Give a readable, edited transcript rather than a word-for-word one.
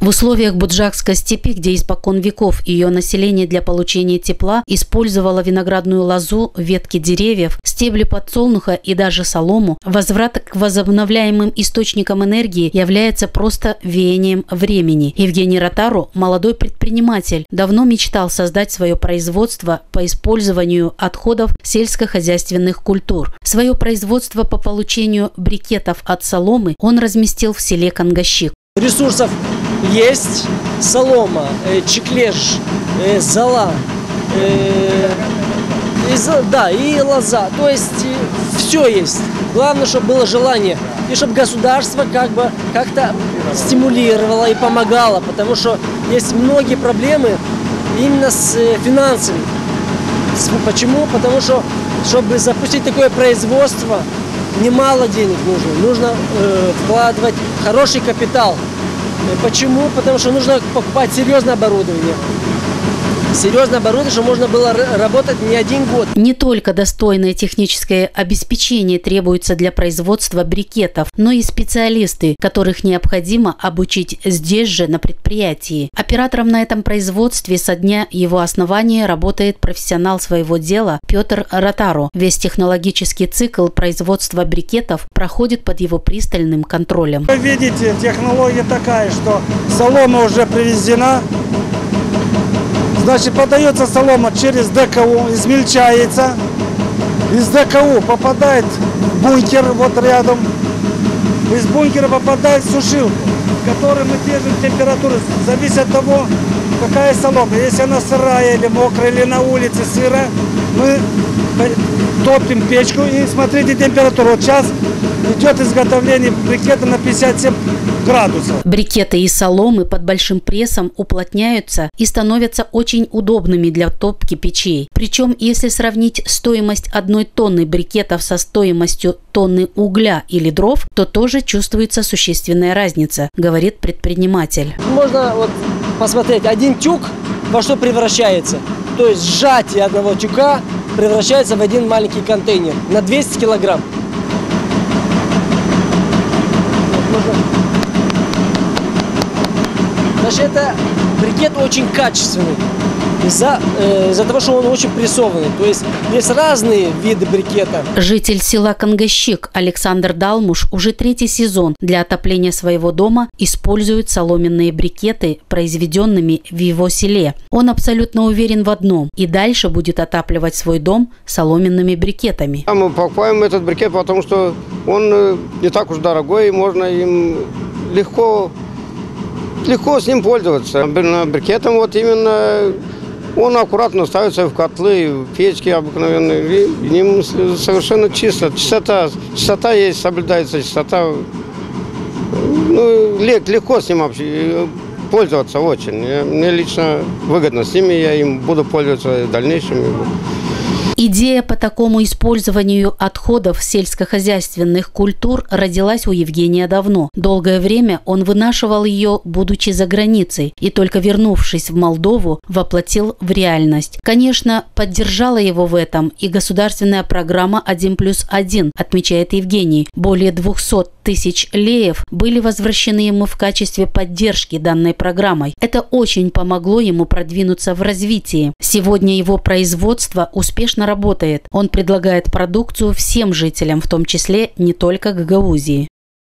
В условиях Буджакской степи, где испокон веков ее население для получения тепла использовало виноградную лозу, ветки деревьев, стебли подсолнуха и даже солому, возврат к возобновляемым источникам энергии является просто веянием времени. Евгений Ротару, молодой предприниматель, давно мечтал создать свое производство по использованию отходов сельскохозяйственных культур. Свое производство по получению брикетов от соломы он разместил в селе Кангащик. Ресурсов есть: солома, чеклеж, зола, и лоза. То есть все есть. Главное, чтобы было желание. И чтобы государство как-то стимулировало и помогало. Потому что есть многие проблемы именно с финансами. Почему? Потому что, чтобы запустить такое производство, немало денег нужно. Нужно вкладывать хороший капитал. Почему? Потому что нужно покупать серьезное оборудование. Серьезное оборудование, чтобы можно было работать не один год. Не только достойное техническое обеспечение требуется для производства брикетов, но и специалисты, которых необходимо обучить здесь же, на предприятии. Оператором на этом производстве со дня его основания работает профессионал своего дела Петр Ротару. Весь технологический цикл производства брикетов проходит под его пристальным контролем. Вы видите, технология такая, что солома уже привезена. Значит, подается солома через ДКУ, измельчается. Из ДКУ попадает в бункер вот рядом. Из бункера попадает в сушилку, в которой мы держим температуру. Зависит от того, какая солома. Если она сырая или мокрая, или на улице сыра, мы топим печку и смотрите температуру. Вот сейчас идет изготовление брикета на 57 градусов. Брикеты из соломы под большим прессом уплотняются и становятся очень удобными для топки печей. Причем, если сравнить стоимость 1 тонны брикетов со стоимостью тонны угля или дров, то тоже чувствуется существенная разница, говорит предприниматель. Можно вот посмотреть, один тюк во что превращается. То есть сжатие одного тюка превращается в один маленький контейнер на 200 килограмм. Значит, это брикет очень качественный из-за того, что он очень прессованный. То есть есть разные виды брикета. Житель села Кангащик Александр Далмуш уже 3-й сезон для отопления своего дома использует соломенные брикеты, произведенными в его селе. Он абсолютно уверен в одном – и дальше будет отапливать свой дом соломенными брикетами. Мы покупаем этот брикет, потому что он не так уж дорогой, и можно им легко с ним пользоваться. Брикетом вот именно он аккуратно ставится в котлы, в печки обыкновенные. И ним совершенно чисто. Чистота есть, соблюдается чистота. Ну, легко с ним пользоваться очень. Мне лично выгодно с ними, я им буду пользоваться в дальнейшем. Идея по такому использованию отходов сельскохозяйственных культур родилась у Евгения давно. Долгое время он вынашивал ее, будучи за границей, и только вернувшись в Молдову, воплотил в реальность. Конечно, поддержала его в этом и государственная программа «1+1», отмечает Евгений. Более 200 тысяч леев были возвращены ему в качестве поддержки данной программой. Это очень помогло ему продвинуться в развитии. Сегодня его производство успешно работает. Он предлагает продукцию всем жителям, в том числе не только Гагаузии.